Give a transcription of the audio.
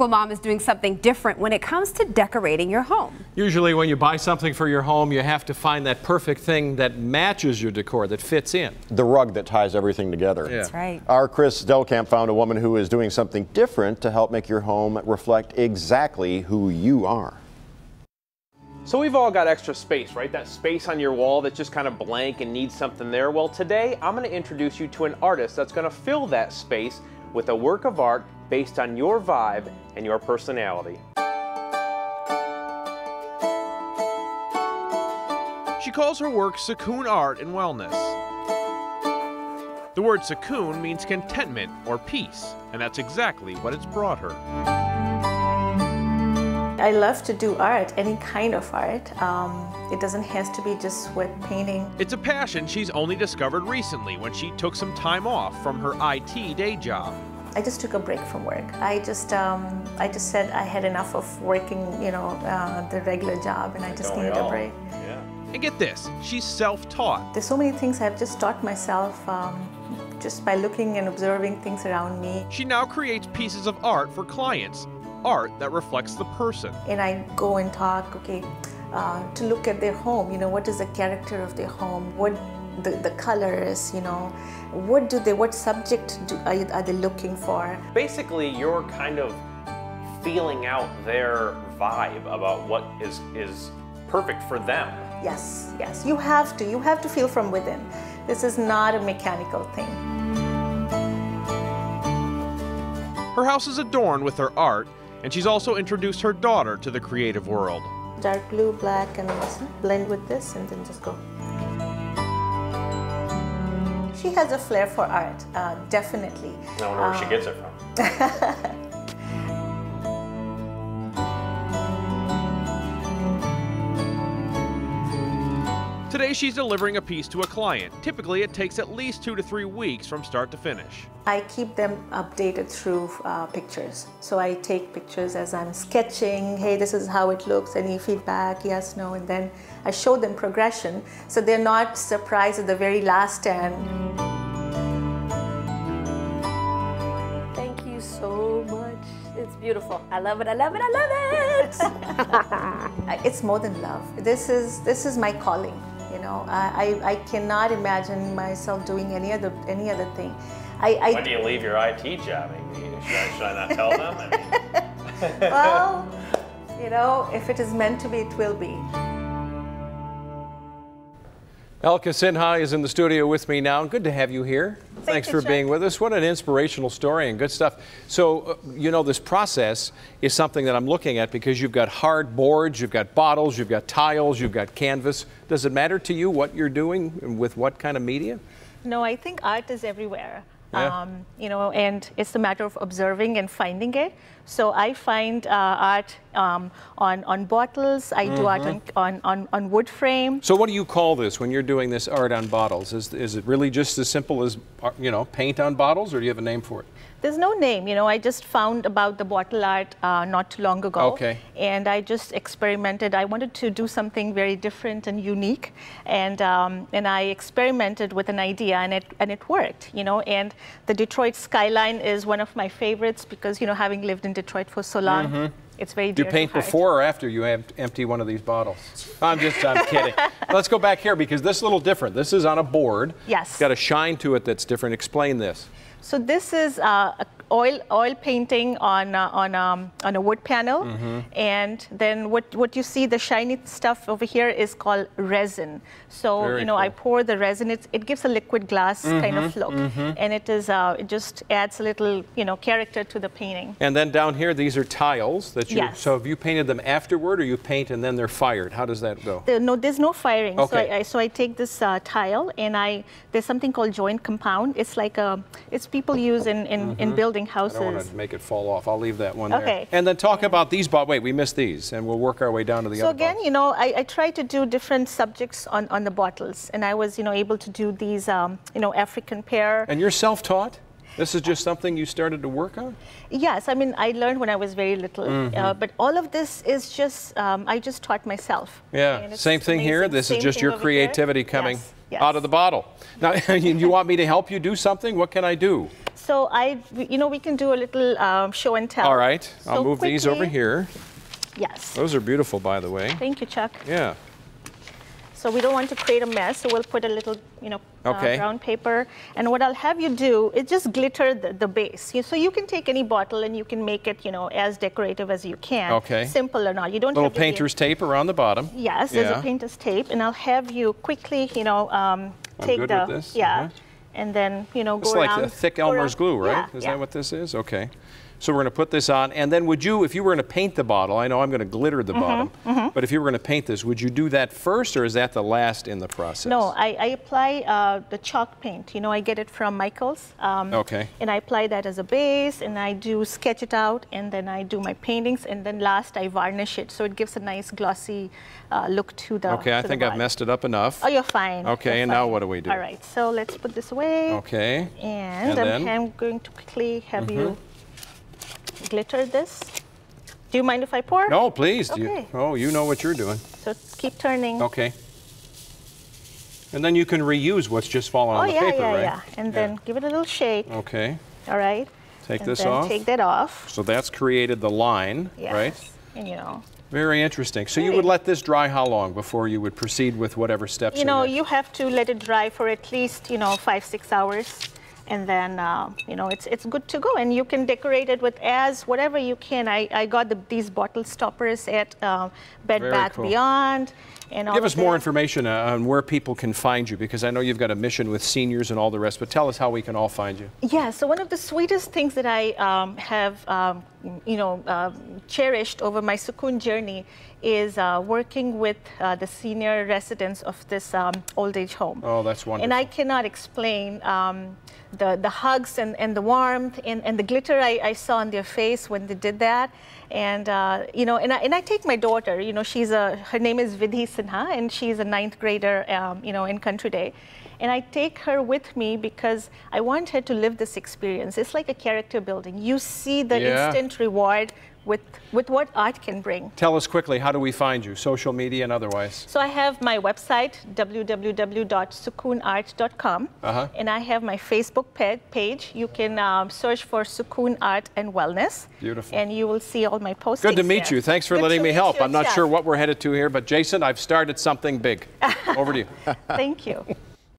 Mom is doing something different when it comes to decorating your home. Usually when you buy something for your home, you have to find that perfect thing that matches your decor, that fits in. The rug that ties everything together. Yeah. That's right. Our Chris Delkamp found a woman who is doing something different to help make your home reflect exactly who you are. So we've all got extra space, right? That space on your wall that's just kind of blank and needs something there. Well, today I'm going to introduce you to an artist that's going to fill that space with a work of art based on your vibe and your personality. She calls her work Sukoon Art and Wellness. The word Sukoon means contentment or peace, and that's exactly what it's brought her. I love to do art, any kind of art. It doesn't have to be just with painting. It's a passion she's only discovered recently when she took some time off from her IT day job. I just took a break from work. I just said I had enough of working, the regular job, and I just needed a break. Yeah. And get this, she's self-taught. There's so many things I've just taught myself just by looking and observing things around me. She now creates pieces of art for clients, art that reflects the person. And I go and talk, to look at their home, what is the character of their home, what the colors, what subject are they looking for? Basically, you're kind of feeling out their vibe about what is perfect for them. Yes, yes, you have to feel from within. This is not a mechanical thing. Her house is adorned with her art, and she's also introduced her daughter to the creative world. Dark blue, black, and blend with this, and then just go. She has a flair for art, definitely. I wonder where she gets it from. Today she's delivering a piece to a client. Typically it takes at least 2 to 3 weeks from start to finish. I keep them updated through pictures. So I take pictures as I'm sketching, hey, this is how it looks, any feedback, yes, no, and then I show them progression so they're not surprised at the very last end. Thank you so much. It's beautiful. I love it, I love it, I love it! It's more than love. This is my calling. I cannot imagine myself doing any other thing. Why do you leave your IT job, Amy? Should I not tell them? Well, if it is meant to be, it will be. Alka Sinha is in the studio with me now. Good to have you here. Thanks for being with us. What an inspirational story and good stuff. So, this process is something that I'm looking at because you've got hard boards, you've got bottles, you've got tiles, you've got canvas. Does it matter to you what you're doing and with what kind of media? No, I think art is everywhere. Yeah. And it's a matter of observing and finding it. So I find art on bottles. I do art on wood frame. So what do you call this when you're doing this art on bottles? Is it really just as simple as, paint on bottles, or do you have a name for it? There's no name, I just found about the bottle art not too long ago. Okay. And I just experimented. I wanted to do something very different and unique. And I experimented with an idea, and it worked, And the Detroit skyline is one of my favorites because, having lived in Detroit for so long, it's very dear to heart. Do you paint before or after you empty one of these bottles? I'm kidding. Let's go back here because this is a little different. This is on a board. Yes. It's got a shine to it that's different. Explain this. So this is oil painting on a wood panel, and then what you see, the shiny stuff over here is called resin. So Very I cool. pour the resin. It gives a liquid glass kind of look, and it just adds a little character to the painting. And then down here, these are tiles that you. Yes. So have you painted them afterward, or you paint and then they're fired? How does that go? There's no firing. Okay. So I take this tile, and there's something called joint compound. It's like it's people use in building houses. I don't want to make it fall off. I'll leave that one there. Okay. And then talk about these bottles. Wait, we missed these, and we'll work our way down to the other So again, bottles. I try to do different subjects on the bottles, and I was, able to do these, African pear. And you're self-taught? This is just something you started to work on? Yes, I mean, I learned when I was very little, but all of this is just, I just taught myself. Yeah, same thing here. This is just your creativity coming Yes. out of the bottle. Now, you want me to help you do something? What can I do? So we can do a little show and tell. All right, So I'll move these over here. Yes. Those are beautiful, by the way. Thank you, Chuck. Yeah. So we don't want to create a mess, so we'll put a little, Okay. brown paper. And what I'll have you do is just glitter the base. So you can take any bottle and you can make it, as decorative as you can. Okay. Simple or not. You don't Little have to be- painter's tape around the bottom. Yes, there's Yeah. a painter's tape, and I'll have you quickly, take good the with this? yeah, Uh-huh. and then It's go like around. a thick go Elmer's around- glue, right? Yeah, Is yeah. that what this is? Okay. So we're going to put this on, and then would you, if you were going to paint the bottle, I know I'm going to glitter the bottom, but if you were going to paint this, would you do that first, or is that the last in the process? No, I apply the chalk paint. I get it from Michael's. Okay. And I apply that as a base, and I do sketch it out, and then I do my paintings, and then last I varnish it, so it gives a nice glossy look to the. Okay, I to the think I've body. messed it up enough. Oh, you're fine. Okay, You're and now fine. what do we do? All right, so let's put this away. Okay. And, And then? I'm going to quickly have you glitter this. Do you mind if I pour? No, please. Okay. You know what you're doing. So keep turning. Okay. And then you can reuse what's just fallen Oh, on the yeah, paper, yeah, right? yeah. And then give it a little shake. Okay. All right. Take And this then off. Take that off. So that's created the line, Yes. right? And Very interesting. So you would let this dry how long before you would proceed with whatever steps? you have to let it dry for at least 5-6 hours, and then it's good to go. And you can decorate it with whatever you can. I got these bottle stoppers at Bed Very Bath cool. Beyond. And all Give of us more that. information on where people can find you, because I know you've got a mission with seniors and all the rest, but tell us how we can all find you. Yeah, so one of the sweetest things that I have, cherished over my Sukoon journey is working with the senior residents of this old age home. Oh, that's wonderful. And I cannot explain the hugs and the warmth and the glitter I saw on their face when they did that. And and I take my daughter. Her name is Vidhi Sinha, and she's a 9th grader. In Country Day, and I take her with me because I want her to live this experience. It's like a character building. You see the Yeah. instant reward with what art can bring. Tell us quickly, how do we find you, social media and otherwise? So I have my website, www.sukoonart.com, and I have my Facebook page. You can search for Sukoon Art and Wellness. Beautiful. And you will see all my postings. Good to meet there. you. Thanks for Good letting to me meet help. you, I'm not Chuck. sure what we're headed to here, but Jason, I've started something big. Over to you. Thank you.